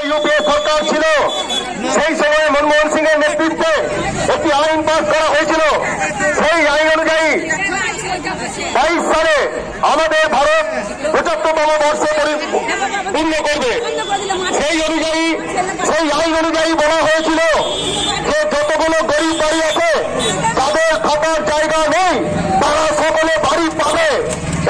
UPA সরকার ছিল সেই সময় মনমোহন সিং এর নেতৃত্বে একটি আইন পাস করা হয়েছিল। সেই আইন অনুযায়ী 22 সালে আমাদের ভারত 75তম বর্ষ পূর্ণ করবে। সেই আইন অনুযায়ী বলা হয়েছিল যে যতগুলো গরিব বাড়ি আছে তাদের থাকার জায়গা নেই, তারা সকলে বাড়ি পাবে।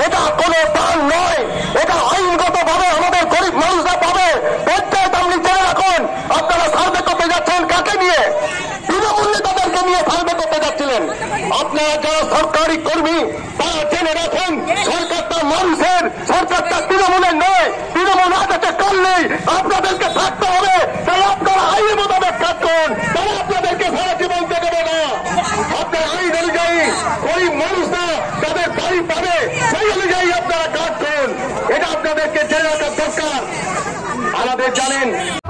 এটা কোনো দান নয়, এটা আইনগত ভাবে আমাদের গরিব মানুষরা পাবে। পঞ্চায়েত আপনি জেনে রাখুন, আপনারা সার্ভে করতে যাচ্ছেন কাকে নিয়ে? বিনামূল্যে তাদেরকে নিয়ে সার্ভে করতে যাচ্ছিলেন। আপনারা যারা সরকারি কর্মী তারা জেনে রাখেন, সরকারটা মানুষের, সরকারটা তৃণমূলের নয়। তৃণমূল হাতে করলেই আপনাদেরকে থাকতে হবে। তাই আপনারা আইনের মোতাবেক কাজ করুন, তারা আপনাদেরকে সারা জীবন দেবে না। আপনার আইন অনুযায়ী গরিব মানুষরা তাদের বাড়ি পাবে, সেই অনুযায়ী আপনারা কাজ করুন। এটা আপনাদেরকে জেনে রাখার দরকার। আমাদের জানেন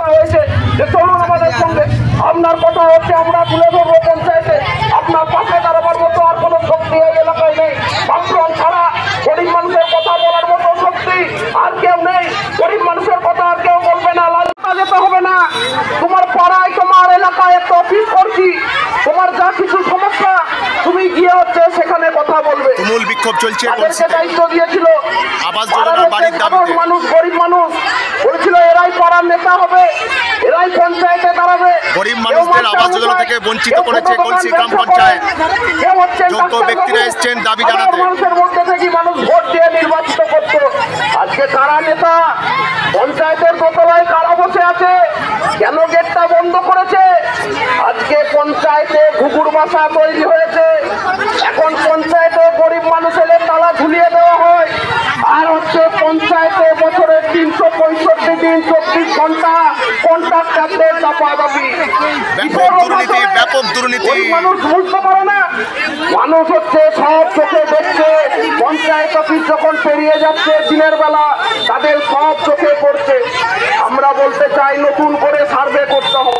হয়েছে যে চলুন আমাদের সঙ্গে, আপনার কথা হচ্ছে আমরা তুলে ধরবো পঞ্চায়েতে, আপনার পাশে দাঁড়াবার মতো আর কোনো শক্তি এই এলাকায় নেই। বামফ্রন্ট ছাড়া গরিব মানুষের কথা বলার মতো শক্তি আর কেউ নেই। গরিব মানুষের কথা আর কেউ বলবে না। লালতা যেতে হবে না, তোমার পাড়ায় তোমার এলাকায় একটা অফিস করছি, তোমার যা কিছু সমস্যা তুমি গিয়ে হচ্ছে সেখানে কথা বলবে। তুমুল বিক্ষোভ চলছে, দায়িত্ব দিয়েছিল আবাস যোজনার বাড়ির দাবিতে। মানুষ গরিব মানুষ বলেছিল এরাই পাড়ার নেতা হবে, এরাই পঞ্চায়েতে দাঁড়াবে। গরিব মানুষদের আবাস যোজনা থেকে বঞ্চিত করেছে কলসি গ্রাম পঞ্চায়েত। যোগ্য ব্যক্তিরা এসছেন দাবি জানাতে। মানুষের মধ্যে থেকে মানুষ ভোট দিয়ে নির্বাচিত করত। আজকে কারা নেতা? পঞ্চায়েতের দোতলায় কারা বসে আছে? কেন গেটটা বন্ধ করেছে? আজকে পঞ্চায়েতে ঘুঘুর বাসা তৈরি হয়েছে। এখন পঞ্চায়েতে গরিব মানুষের তালা ঝুলিয়ে দেওয়া হয়। আর হচ্ছে পঞ্চায়েতে বছরে 365 দিন 24 ঘন্টা কন্ট্রাক্টরদের চাপাচাপি। ব্যাপক দুর্নীতি। মানুষ বুঝতে পারে না, মানুষ হচ্ছে সব চোখে দেখছে। পঞ্চায়েত অফিস যখন পেরিয়ে যাচ্ছে দিনের বেলা তাদের সব চোখে পড়ছে। আমরা বলতে চাই নতুন করে সার্ভে করতে হবে।